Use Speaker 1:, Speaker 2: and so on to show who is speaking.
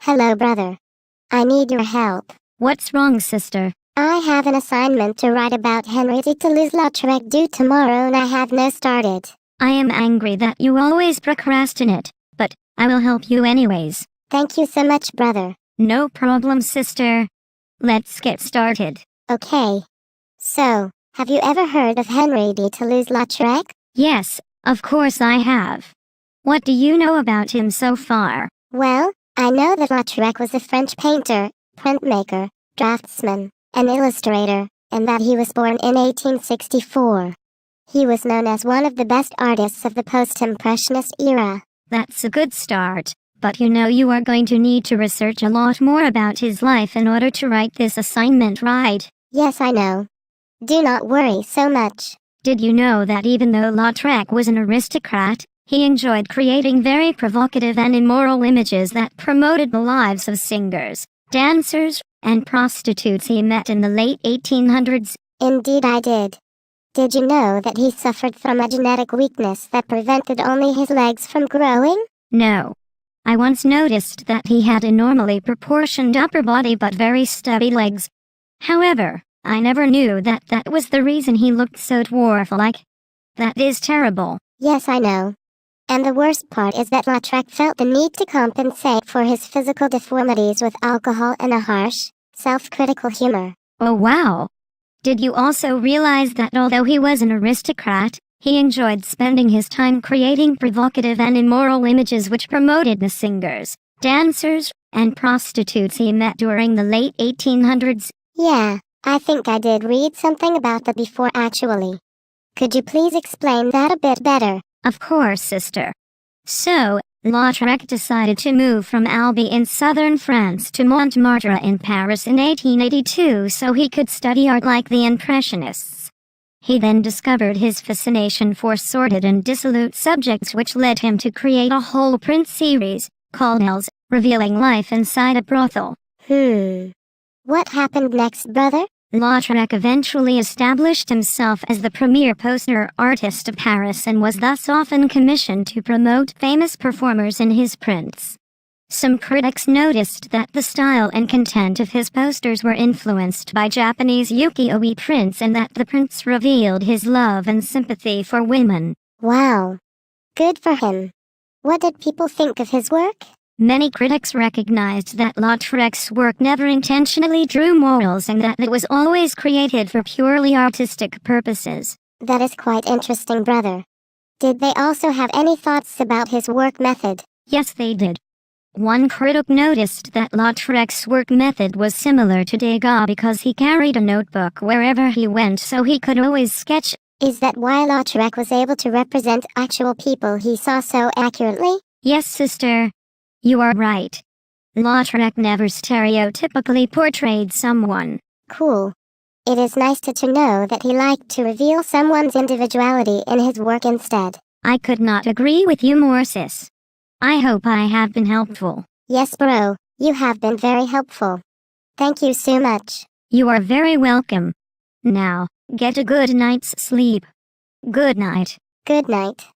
Speaker 1: Hello, brother. I need your help.
Speaker 2: What's wrong, sister?
Speaker 1: I have an assignment to write about Henri de Toulouse Lautrec due tomorrow and I have no started.
Speaker 2: I am angry that you always procrastinate, but I will help you anyways.
Speaker 1: Thank you so much, brother.
Speaker 2: No problem, sister. Let's get started.
Speaker 1: Okay. So, have you ever heard of Henri de Toulouse Lautrec?
Speaker 2: Yes, of course I have. What do you know about him so far?
Speaker 1: Well, I know that Lautrec was a French painter, printmaker, draftsman, and illustrator, and that he was born in 1864. He was known as one of the best artists of the post-impressionist era.
Speaker 2: That's a good start, but you are going to need to research a lot more about his life in order to write this assignment right.
Speaker 1: Yes, I know. Do not worry so much.
Speaker 2: Did you know that even though Lautrec was an aristocrat, he enjoyed creating very provocative and immoral images that promoted the lives of singers, dancers, and prostitutes he met in the late 1800s?
Speaker 1: Indeed I did. Did you know that he suffered from a genetic weakness that prevented only his legs from growing?
Speaker 2: No. I once noticed that he had a normally proportioned upper body but very stubby legs. However, I never knew that that was the reason he looked so dwarf-like. That is terrible.
Speaker 1: Yes, I know. And the worst part is that Lautrec felt the need to compensate for his physical deformities with alcohol and a harsh, self-critical humor.
Speaker 2: Oh wow! Did you also realize that although he was an aristocrat, he enjoyed spending his time creating provocative and immoral images which promoted the singers, dancers, and prostitutes he met during the late 1800s?
Speaker 1: Yeah, I think I did read something about that before actually. Could you please explain that a bit better?
Speaker 2: Of course, sister. So, Lautrec decided to move from Albi in southern France to Montmartre in Paris in 1882 so he could study art like the Impressionists. He then discovered his fascination for sordid and dissolute subjects which led him to create a whole print series, called Els, revealing life inside a brothel.
Speaker 1: What happened next, brother?
Speaker 2: Lautrec eventually established himself as the premier poster artist of Paris and was thus often commissioned to promote famous performers in his prints. Some critics noticed that the style and content of his posters were influenced by Japanese ukiyo-e prints and that the prints revealed his love and sympathy for women.
Speaker 1: Wow. Good for him. What did people think of his work?
Speaker 2: Many critics recognized that Lautrec's work never intentionally drew morals and that it was always created for purely artistic purposes.
Speaker 1: That is quite interesting, brother. Did they also have any thoughts about his work method?
Speaker 2: Yes, they did. One critic noticed that Lautrec's work method was similar to Degas because he carried a notebook wherever he went so he could always sketch.
Speaker 1: Is that why Lautrec was able to represent actual people he saw so accurately?
Speaker 2: Yes, sister. You are right. Lautrec never stereotypically portrayed someone.
Speaker 1: Cool. It is nice to know that he liked to reveal someone's individuality in his work instead.
Speaker 2: I could not agree with you more, sis. I hope I have been helpful.
Speaker 1: Yes, bro. You have been very helpful. Thank you so much.
Speaker 2: You are very welcome. Now, get a good night's sleep. Good night.
Speaker 1: Good night.